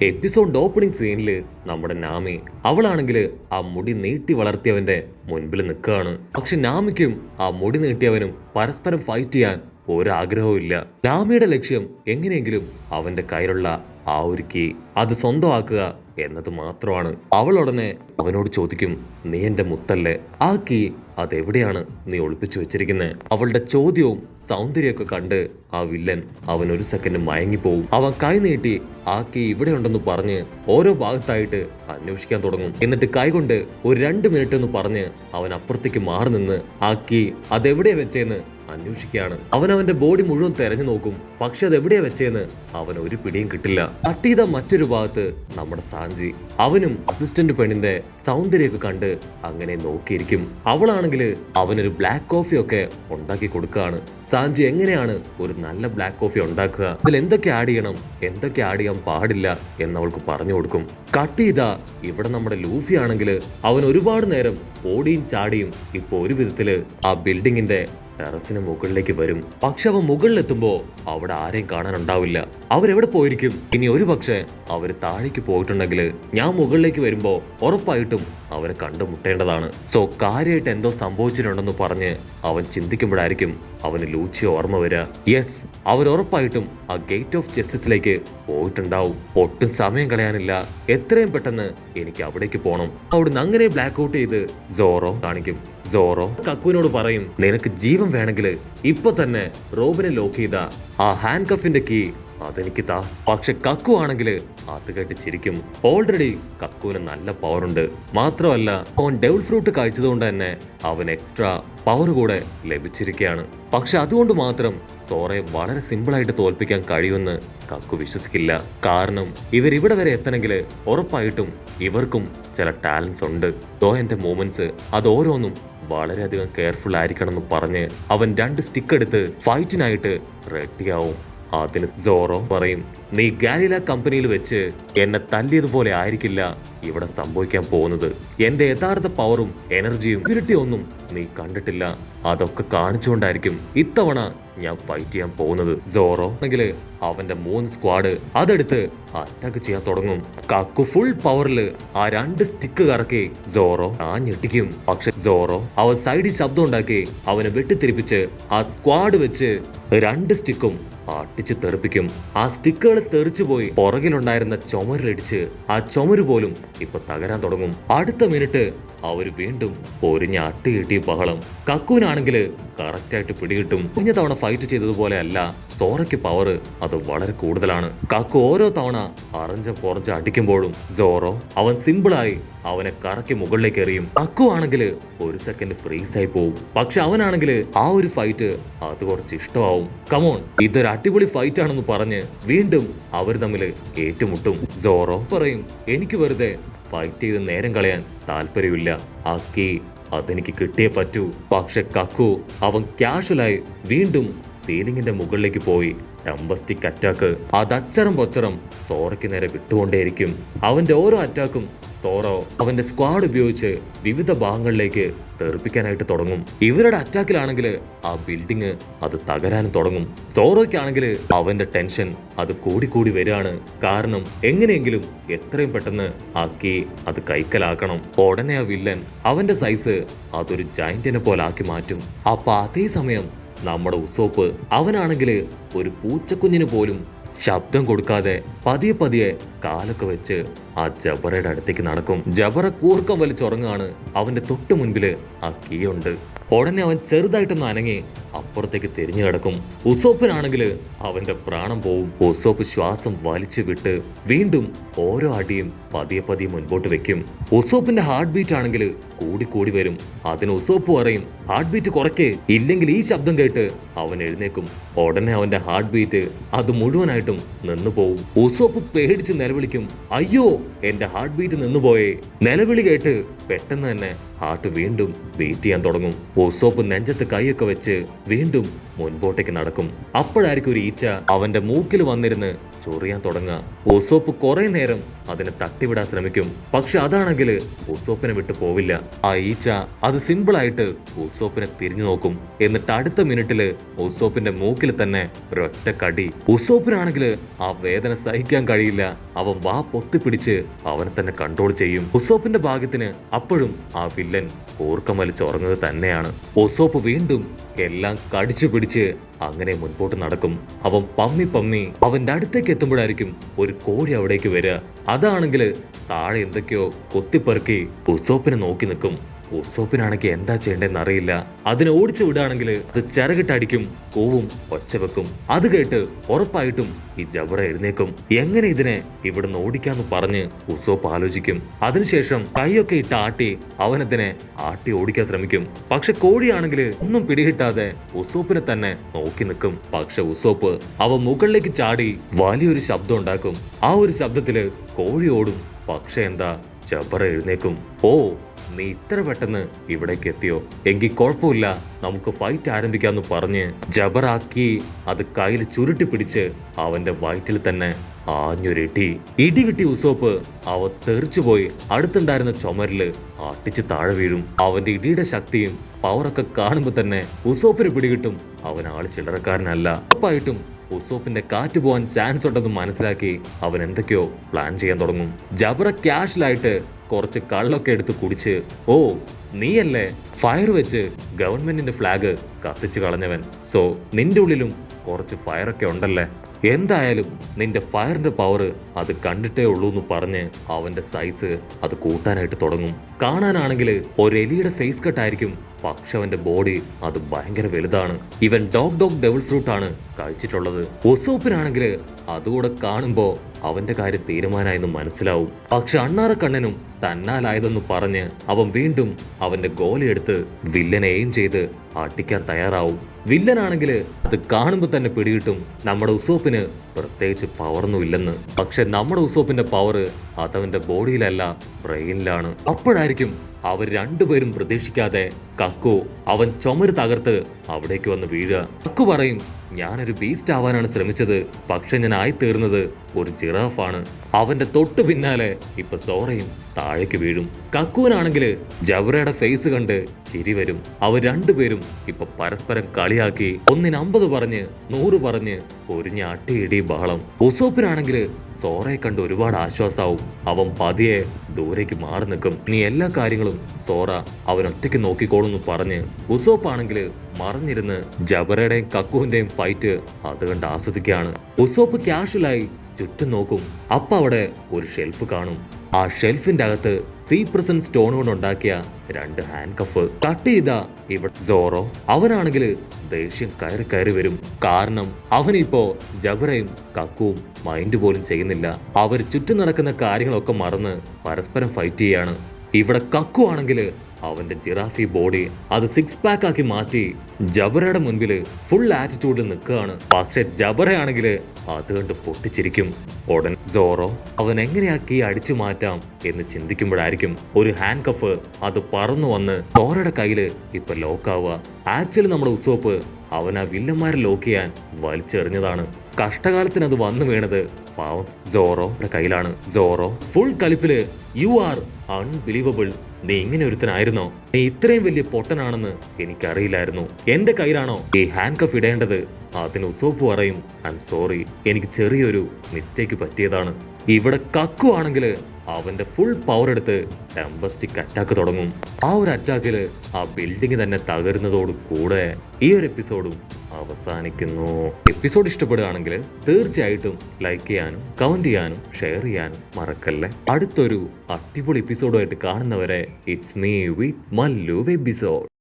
Episode opening സീനില് നമ്മുടെ നാമി അവളാണെങ്കിൽ ആ മുടി നീട്ടി വളർത്തിയവന്റെ മുൻപിൽ നിൽക്കുകയാണ്. പക്ഷെ നാമിക്കും ആ മുടി നീട്ടിയവനും പരസ്പരം ഫൈറ്റ് ചെയ്യാൻ ഒരാഗ്രഹവും ഇല്ല. നാമിയുടെ ലക്ഷ്യം എങ്ങനെയെങ്കിലും അവന്റെ കയ്യിലുള്ള ആ ഒരു കീ അത് സ്വന്തമാക്കുക എന്നത് മാത്രമാണ്. അവൾ ഉടനെ അവനോട് ചോദിക്കും, നീ എന്റെ മുത്തല്ലേ, ആ കീ അതെവിടെയാണ് നീ ഒളിപ്പിച്ചു വെച്ചിരിക്കുന്നത്? അവളുടെ ചോദ്യവും സൗന്ദര്യമൊക്കെ കണ്ട് ആ വില്ലൻ അവൻ ഒരു സെക്കൻഡ് മയങ്ങിപ്പോവും. അവൻ കൈ നീട്ടി ആ കീ ഇവിടെ ഉണ്ടെന്ന് പറഞ്ഞ് ഓരോ ഭാഗത്തായിട്ട് അന്വേഷിക്കാൻ തുടങ്ങും. എന്നിട്ട് കൈകൊണ്ട് ഒരു 2 മിനിറ്റ് എന്ന് പറഞ്ഞ് അവൻ അപ്പുറത്തേക്ക് മാറി നിന്ന് ആ കീ അതെവിടെയാ വെച്ചേന്ന് അന്വേഷിക്കുകയാണ്. അവൻ അവന്റെ ബോഡി മുഴുവൻ തെരഞ്ഞു നോക്കും. പക്ഷെ അത് എവിടെയാ വെച്ചേന്ന് അവൻ ഒരു പിടിയും കിട്ടില്ല. കട്ട് ചെയ്ത മറ്റൊരു ഭാഗത്ത് നമ്മുടെ സാഞ്ചി അവനും അസിസ്റ്റന്റ് പെണ്ണിന്റെ സൗന്ദര്യമൊക്കെ കണ്ട് അങ്ങനെ നോക്കിയിരിക്കും. അവളാണെങ്കിൽ അവനൊരു ബ്ലാക്ക് കോഫി ഒക്കെ ഉണ്ടാക്കി കൊടുക്കുകയാണ്. സാഞ്ചി എങ്ങനെയാണ് ഒരു നല്ല ബ്ലാക്ക് കോഫി ഉണ്ടാക്കുക, അതിൽ എന്തൊക്കെ ആഡ് ചെയ്യണം, എന്തൊക്കെ ആഡ് ചെയ്യാൻ പാടില്ല എന്നവൾക്ക് പറഞ്ഞു കൊടുക്കും. കട്ട് ചെയ്ത ഇവിടെ നമ്മുടെ ലൂഫി ആണെങ്കിൽ അവൻ ഒരുപാട് നേരം ഓടിയും ചാടിയും ഇപ്പൊ ഒരു വിധത്തില് ആ ബിൽഡിങ്ങിന്റെ ടെറസിന് മുകളിലേക്ക് വരും. പക്ഷെ അവൻ മുകളിലെത്തുമ്പോ അവിടെ ആരെയും കാണാനുണ്ടാവില്ല. അവരെവിടെ പോയിരിക്കും? ഇനി ഒരു പക്ഷെ അവര് താഴേക്ക് പോയിട്ടുണ്ടെങ്കിൽ ഞാൻ മുകളിലേക്ക് വരുമ്പോ ഉറപ്പായിട്ടും അവരെ കണ്ടുമുട്ടേണ്ടതാണ്. സോ കാര്യമായിട്ട് എന്തോ സംഭവിച്ചിട്ടുണ്ടെന്ന് പറഞ്ഞ് അവൻ ചിന്തിക്കുമ്പോഴായിരിക്കും അവന് ലൂച്ചി ഓർമ്മ വരിക. യെസ്, അവരുറപ്പായിട്ടും ആ ഗേറ്റ് ഓഫ് ജസ്റ്റിസിലേക്ക് പോയിട്ടുണ്ടാവും. ഒട്ടും സമയം കളയാനില്ല, എത്രയും പെട്ടെന്ന് എനിക്ക് അവിടേക്ക് പോകണം. അവിടുന്ന് അങ്ങനെ ബ്ലാക്ക് ഔട്ട് ചെയ്ത് സോറോ കാണിക്കും. സോറോ കക്കുവിനോട് പറയും, നിനക്ക് ജീവൻ വേണമെങ്കിൽ ഇപ്പൊ തന്നെ റോബിനെ ലോക്ക് ചെയ്ത ആ ഹാൻഡ് കഫിന്റെ കീ അതെനിക്ക് താ. പക്ഷെ കക്കു ആണെങ്കിൽ അത് കേട്ട് ചിരിക്കും. ഓൾറെഡി കക്കുവിന് നല്ല പവർ ഉണ്ട്. മാത്രമല്ല അവൻ ഡെവിൾ ഫ്രൂട്ട് കഴിച്ചതുകൊണ്ട് തന്നെ അവൻ എക്സ്ട്രാ പവർ കൂടെ ലഭിച്ചിരിക്കുകയാണ്. പക്ഷെ അതുകൊണ്ട് മാത്രം സോറയെ വളരെ സിമ്പിളായിട്ട് തോൽപ്പിക്കാൻ കഴിയുമെന്ന് കക്കു വിശ്വസിക്കില്ല. കാരണം ഇവരിവിടെ വരെ എത്തണമെങ്കിൽ ഉറപ്പായിട്ടും ഇവർക്കും ചില ടാലൻസ് ഉണ്ട്. എന്റെ മൂവ്മെന്റ്സ് അത് ഓരോന്നും വളരെയധികം കെയർഫുൾ ആയിരിക്കണം എന്ന് പറഞ്ഞ് അവൻ 2 സ്റ്റിക്ക് എടുത്ത് ഫൈറ്റിനായിട്ട് റെഡിയാവും. അതിന് സോറോ പറയും, നീ ഗാലില കമ്പനിയിൽ വെച്ച് എന്നെ തല്ലിയതുപോലെ ആയിരിക്കില്ല ഇവിടെ സംഭവിക്കാൻ പോകുന്നത്. എന്റെ യഥാർത്ഥ പവറും എനർജിയും പ്യൂരിറ്റി ഒന്നും നീ കണ്ടിട്ടില്ല. അതൊക്കെ കാണിച്ചുകൊണ്ടായിരിക്കും ഇത്തവണ ഞാൻ ഫൈറ്റ് ചെയ്യാൻ പോകുന്നത്. സോറോ ആണെങ്കിൽ അവന്റെ 3 സ്ക്വാഡ് അതെടുത്ത് അറ്റാക്ക് ചെയ്യാൻ തുടങ്ങും. കക്കു ഫുൾ പവറിൽ ആ 2 സ്റ്റിക്ക് കറക്കി സോറോ ഞെട്ടിക്കും. പക്ഷെ സോറോ അവൻ സൈഡിൽ ശബ്ദം ഉണ്ടാക്കി അവനെ വെട്ടിത്തിരിപ്പിച്ച് ആ സ്ക്വാഡ് വെച്ച് 2 സ്റ്റിക്കും അട്ടിച്ച് തെറിപ്പിക്കും. ആ സ്റ്റിക്കുകൾ തെറിച്ചു പോയി പുറകിലുണ്ടായിരുന്ന ചുമരിലടിച്ച് ആ ചുമര് പോലും ഇപ്പൊ തകരാൻ തുടങ്ങും. അടുത്ത മിനിറ്റ് അവര് വീണ്ടും പൊരിഞ്ഞ അട്ടി കിട്ടിയ ബഹളം. കക്കുവിനാണെങ്കിൽ കറക്റ്റായിട്ട് പിടികിട്ടും. കഴിഞ്ഞ തവണ ഫൈറ്റ് ചെയ്തതുപോലെ അല്ല, സോറയ്ക്ക് പവർ അത് വളരെ കൂടുതലാണ്. കക്കു ഓരോ തവണ അറഞ്ച അടിക്കുമ്പോഴും സോറോ അവൻ സിമ്പിളായി അവനെ കറക്കി മുകളിലേക്ക് എറിയും. കക്കു ആണെങ്കിൽ ഒരു സെക്കൻഡ് ഫ്രീസ് ആയി പോവും. പക്ഷെ അവനാണെങ്കിൽ ആ ഒരു ഫൈറ്റ് അത് കുറച്ച് ഇഷ്ടമാവും. കമോൺ, ഇതൊരു അടിപൊളി ഫൈറ്റ് ആണെന്ന് പറഞ്ഞ് വീണ്ടും അവർ തമ്മിൽ ഏറ്റുമുട്ടും. സോറോ പറയും, എനിക്ക് വെറുതെ ഫൈറ്റ് ചെയ്ത് നേരം കളയാൻ താല്പര്യമില്ല, ആ കീ അതെനിക്ക് കിട്ടിയേ പറ്റൂ. പക്ഷെ കക്കു അവൻ കാഷ്വലായി വീണ്ടും സീലിംഗിന്റെ മുകളിലേക്ക് പോയി ടെമ്പസ്റ്റിക് അറ്റാക്ക് അത് അച്ചറം പൊച്ചറം സോറയ്ക്ക് നേരെ വിട്ടുകൊണ്ടേയിരിക്കും. അവന്റെ ഓരോ അറ്റാക്കും സോറോ അവന്റെ സ്ക്വാഡ് ഉപയോഗിച്ച് വിവിധ ഭാഗങ്ങളിലേക്ക് തെറിപ്പിക്കാനായിട്ട് തുടങ്ങും. ഇവരുടെ അറ്റാക്കിലാണെങ്കിൽ ആ ബിൽഡിങ് അത് തകരാനും തുടങ്ങും. സോറോയ്ക്കാണെങ്കിൽ അവന്റെ ടെൻഷൻ അത് കൂടി വരികയാണ്. കാരണം എങ്ങനെയെങ്കിലും എത്രയും പെട്ടെന്ന് ആ കീ അത് കൈക്കലാക്കണം. ഉടനെ ആ വില്ലൻ അവന്റെ സൈസ് അതൊരു ജയന്റിനെ പോലെ ആക്കി മാറ്റും. അപ്പൊ അതേ സമയം നമ്മുടെ ഉസോപ്പ് അവനാണെങ്കിൽ ഒരു പൂച്ചക്കുഞ്ഞിന് പോലും ശബ്ദം കൊടുക്കാതെ പതിയെ കാലൊക്കെ വെച്ച് ആ ജബറയുടെ അടുത്തേക്ക് നടക്കും. ജബറ കൂർക്കം വലിച്ചുറങ്ങാണ്. അവന്റെ തൊട്ടു മുൻപില് ആ കീ ഉണ്ട്. ഉടനെ അവൻ ചെറുതായിട്ടൊന്ന് അനങ്ങി അപ്പുറത്തേക്ക് തിരിഞ്ഞു കിടക്കും. ഉസോപ്പിനാണെങ്കിൽ അവന്റെ പ്രാണം പോവും. ഉസോപ്പ് ശ്വാസം വലിച്ചു വിട്ട് വീണ്ടും ഓരോ അടിയും പതിയെ മുൻപോട്ട് വെക്കും. ഉസോപ്പിന്റെ ഹാർട്ട് ബീറ്റ് ആണെങ്കിൽ കൂടി വരും. അതിന് ഉസോപ്പ് പറയും, ഹാർട്ട് ബീറ്റ് കുറയ്ക്ക്, ഇല്ലെങ്കിൽ ഈ ശബ്ദം കേട്ട് അവൻ എഴുന്നേക്കും. ഉടനെ അവന്റെ ഹാർട്ട് ബീറ്റ് അത് മുഴുവനായിട്ടും നിന്നു പോവും. ഉസോപ്പ് പേടിച്ച് നിലവിളിക്കും, അയ്യോ എന്റെ ഹാർട്ട് ബീറ്റ് നിന്നുപോയേ. നിലവിളി കേട്ട് പെട്ടെന്ന് തന്നെ ഹാർട്ട് വീണ്ടും ബീറ്റ് ചെയ്യാൻ തുടങ്ങും. ഉസോപ്പ് നെഞ്ചത്ത് കൈയൊക്കെ വെച്ച് വീണ്ടും മുൻപോട്ടേക്ക് നടക്കും. അപ്പോഴായിരിക്കും ഒരു ഈച്ച അവന്റെ മൂക്കിൽ വന്നിരുന്ന് ചൊറിയാൻ തുടങ്ങുക. ഉസോപ്പ് കുറെ നേരം അതിനെ തട്ടിവിടാൻ ശ്രമിക്കും. പക്ഷെ അതാണെങ്കിൽ ഉസോപ്പിനെ വിട്ടു പോവില്ല. ആ ഈച്ച അത് സിമ്പിളായിട്ട് ഉസോപ്പിനെ തിരിഞ്ഞു നോക്കും. എന്നിട്ട് അടുത്ത മിനിറ്റില് ഉസോപ്പിന്റെ മൂക്കിൽ തന്നെ ഒരൊറ്റ കടി. ഉസോപ്പിനാണെങ്കിൽ ആ വേദന സഹിക്കാൻ കഴിയില്ല. അവൻ വാ പൊത്തിപ്പിടിച്ച് അവനെ തന്നെ കൺട്രോൾ ചെയ്യും. ഉസോപ്പിന്റെ ഭാഗ്യത്തിന് അപ്പോഴും ആ വില്ലൻ കൂർക്കം വലിച്ചുറങ്ങുന്നത് തന്നെയാണ്. ഉസോപ്പ് വീണ്ടും എല്ലാം കടിച്ചു പിടിച്ച് അങ്ങനെ മുൻപോട്ട് നടക്കും. അവൻ പമ്മി അവന്റെ അടുത്തേക്ക് എത്തുമ്പോഴായിരിക്കും ഒരു കോഴി അവിടേക്ക് വരിക. അതാണെങ്കിൽ താഴെ എന്തൊക്കെയോ കൊത്തിപ്പെറുക്കി ഉസോപ്പിനെ നോക്കി നിൽക്കും. ഉസോപ്പിനാണെങ്കിൽ എന്താ ചെയ്യേണ്ടതെന്ന് അറിയില്ല. അതിനെ ഓടിച്ചു വിടുകയാണെങ്കിൽ അത് ചിറകിട്ടടിക്കും, കൂവും, ഒച്ച വെക്കും. അത് കേട്ട് ഉറപ്പായിട്ടും ഈ ജബറ എഴുന്നേക്കും. എങ്ങനെ ഇതിനെ ഇവിടുന്ന് ഓടിക്കാന്ന് പറഞ്ഞ് ഉസോപ്പ് ആലോചിക്കും. അതിനുശേഷം കൈയൊക്കെ ഇട്ട് ആട്ടി അവനതിനെ ആട്ടി ഓടിക്കാൻ ശ്രമിക്കും. പക്ഷെ കോഴിയാണെങ്കിൽ ഒന്നും പിടികിട്ടാതെ ഉസോപ്പിനെ തന്നെ നോക്കി നിൽക്കും. പക്ഷെ ഉസോപ്പ് അവൻ മുകളിലേക്ക് ചാടി വലിയൊരു ശബ്ദം ഉണ്ടാക്കും. ആ ഒരു ശബ്ദത്തില് കോഴി ഓടും. പക്ഷെ എന്താ, ജബറ എഴുന്നേക്കും. ഓ, നീ ഇത്ര പെട്ടെന്ന് ഇവിടേക്ക് എത്തിയോ? എങ്കിൽ കുഴപ്പമില്ല, നമുക്ക് ഫൈറ്റ് ആരംഭിക്കാന്ന് പറഞ്ഞ് ജബറാക്കി അത് കയ്യിൽ ചുരുട്ടി പിടിച്ച് അവന്റെ വയറ്റിൽ തന്നെ ആഞ്ഞൊരിട്ടി. ഇടി കിട്ടി ഉസോപ്പ് അവ തെറിച്ചുപോയി അടുത്തുണ്ടായിരുന്ന ചുമരില് അട്ടിച്ച് താഴെ വീഴും. അവന്റെ ഇടിയുടെ ശക്തിയും പവറൊക്കെ കാണുമ്പോ തന്നെ ഉസോപ്പിന് പിടികിട്ടും അവൻ ആള് ചില്ലറക്കാരനല്ല. ഉറപ്പായിട്ടും ഉസോപ്പിന്റെ കാറ്റ് പോവാൻ ചാൻസ് ഉണ്ടെന്ന് മനസ്സിലാക്കി അവൻ എന്തൊക്കെയോ പ്ലാൻ ചെയ്യാൻ തുടങ്ങും. ജബറ ക്യാഷ്വലായിട്ട് കുറച്ച് കള്ളൊക്കെ എടുത്ത് കുടിച്ച്, ഓ നീയല്ലേ ഫയർ വെച്ച് ഗവൺമെന്റിന്റെ ഫ്ലാഗ് കത്തിച്ച് കളഞ്ഞവൻ, സോ നിന്റെ ഉള്ളിലും കുറച്ച് ഫയറൊക്കെ ഉണ്ടല്ലേ, എന്തായാലും നിന്റെ ഫയറിന്റെ പവർ അത് കണ്ടിട്ടേ ഉള്ളൂ എന്ന് പറഞ്ഞ് അവന്റെ സൈസ് അത് കൂട്ടാനായിട്ട് തുടങ്ങും. കാണാനാണെങ്കിൽ ഒരു എലിയുടെ ഫേസ് കട്ടായിരിക്കും, പക്ഷെ അവന്റെ ബോഡി അത് ഭയങ്കര വലുതാണ്. ഇവൻ ഡോഗ് ഡെവിൾ ഫ്രൂട്ട് ആണ് കഴിച്ചിട്ടുള്ളത്. ഉസോപ്പിനാണെങ്കിൽ അതുകൂടെ കാണുമ്പോ അവന്റെ കാര്യം തീരുമാനമായെന്ന് മനസ്സിലാവും. പക്ഷെ അണ്ണാറക്കണ്ണനും തന്നാലായതെന്ന് പറഞ്ഞ് അവൻ വീണ്ടും അവന്റെ ഗോലിയെടുത്ത് വില്ലനെ എയിം ചെയ്ത് അടിക്കാൻ തയ്യാറാവും. വില്ലനാണെങ്കിൽ അത് കാണുമ്പോൾ തന്നെ പിടികിട്ടും നമ്മുടെ ഉസോപ്പിന് പ്രത്യേകിച്ച് പവറൊന്നും ഇല്ലെന്ന്. പക്ഷെ നമ്മുടെ ഉസോപ്പിന്റെ പവർ അതവന്റെ ബോഡിയിലല്ല, ബ്രെയിനിലാണ്. അപ്പോഴായിരിക്കും അവർ രണ്ടുപേരും പ്രതീക്ഷിക്കാതെ കക്കു അവൻ ചുമര് തകർത്ത് അവിടേക്ക് വന്ന് വീഴുക. കക്കു പറയും, ഞാനൊരു ബീസ്റ്റ് ആവാനാണ് ശ്രമിച്ചത്, പക്ഷെ ഞാൻ ആയിത്തീർന്നത് ഒരു ജിറാഫാണ്. അവന്റെ തൊട്ടു പിന്നാലെ ഇപ്പൊ സോറയും താഴേക്ക് വീഴും. കക്കുവിനാണെങ്കിൽ ജബറയുടെ ഫേസ് കണ്ട് ചിരി വരും. അവർ രണ്ടുപേരും ഇപ്പൊ പരസ്പരം കളിയാക്കി 150 പറഞ്ഞ് 100 പറഞ്ഞ് ഒരിഞ്ഞ അട്ടിയിടി ബഹളം. ഉസോപ്പിനാണെങ്കിൽ സോറയെ കണ്ട് ഒരുപാട് ആശ്വാസമാവും. അവൻ പതിയെ ദൂരേക്ക് മാറി നിൽക്കും. ഇനി എല്ലാ കാര്യങ്ങളും സോറ അവൻ ഒറ്റയ്ക്ക് നോക്കിക്കോളൂന്ന് പറഞ്ഞ് ഉസോപ്പാണെങ്കിൽ മറിഞ്ഞിരുന്ന് ജബറയുടെയും കക്കുവിന്റെയും ഫൈറ്റ് അത് കണ്ട് ആസ്വദിക്കുകയാണ്. ഉസോപ്പ് ക്യാഷ്വലായി ചുറ്റും നോക്കും. അപ്പൊ അവിടെ ഒരു ഷെൽഫ് കാണും. ആ ഷെൽഫിന്റെ അകത്ത് സീപ്രസൻ സ്റ്റോൺ കൊണ്ട് ഉണ്ടാക്കിയ 2 ഹാൻഡ് കഫ്. കട്ട് ചെയ്ത ഇവിടെ സോറോ അവനാണെങ്കിൽ ദേഷ്യം കയറി വരും. കാരണം അവനിപ്പോ ജബറയും കക്കുവും മൈൻഡ് പോലും ചെയ്യുന്നില്ല. അവർ ചുറ്റും നടക്കുന്ന കാര്യങ്ങളൊക്കെ മറന്ന് പരസ്പരം ഫൈറ്റ് ചെയ്യാണ്. ഇവിടെ കക്കു ആണെങ്കിൽ അവന്റെ ജിറാഫി ബോഡി അത് 6 പാക്ക് ആക്കി മാറ്റി ജബറയുടെ മുൻപിൽ ഫുൾ ആറ്റിറ്റ്യൂഡിൽ നിൽക്കുകയാണ്. പക്ഷെ ജബറയാണെങ്കിൽ അത് കണ്ട് പൊട്ടിച്ചിരിക്കും. ഉടൻ സോറോ അവൻ എങ്ങനെയാക്കി അടിച്ചു മാറ്റാം എന്ന് ചിന്തിക്കുമ്പോഴായിരിക്കും ഒരു ഹാൻഡ് കഫ് അത് പറന്നു വന്ന് സോറയുടെ കയ്യില് ഇപ്പൊ ലോക്കാവുക. ആക്ച്വലി നമ്മുടെ ഉസോപ്പ് അവൻ ആ വില്ലന്മാരെ ലോക്ക് ചെയ്യാൻ വലിച്ചെറിഞ്ഞതാണ്. കഷ്ടകാലത്തിന് അത് വന്നു വീണത് പാവം സോറോയുടെ കയ്യിലാണ്. സോറോ ഫുൾ കളിപ്പില്, യു ആർ അൺബിലീവബിൾ, നീ ഇങ്ങനെ ഒരുത്തനായിരുന്നോ? നീ ഇത്രയും വലിയ പൊട്ടനാണെന്ന് എനിക്കറിയില്ലായിരുന്നു. എന്റെ കയ്യിലാണോ ഈ ഹാൻഡ് കഫ് ഇടേണ്ടത്? അതിന് ഉസോപ്പ് പറയും, ഐ എം സോറി, എനിക്ക് ചെറിയൊരു മിസ്റ്റേക്ക് പറ്റിയതാണ്. ഇവിടെ കക്കു ആണെങ്കിൽ അവന്റെ ഫുൾ പവർ എടുത്ത് ടെമ്പസ്റ്റിക് അറ്റാക്ക് തുടങ്ങും. ആ ഒരു അറ്റാക്കില് ആ ബിൽഡിംഗ് തന്നെ തകരുന്നതോട് കൂടെ ഈ ഒരു എപ്പിസോഡും അവസാനിക്കുന്നു. എപ്പിസോഡ് ഇഷ്ടപ്പെടുകയാണെങ്കിൽ തീർച്ചയായിട്ടും ലൈക്ക് ചെയ്യാനും കമന്റ് ചെയ്യാനും ഷെയർ ചെയ്യാനും മറക്കല്ലേ. അടുത്തൊരു അടിപൊളി എപ്പിസോഡുമായിട്ട് കാണുന്നവരെ it's me with Mallu episode.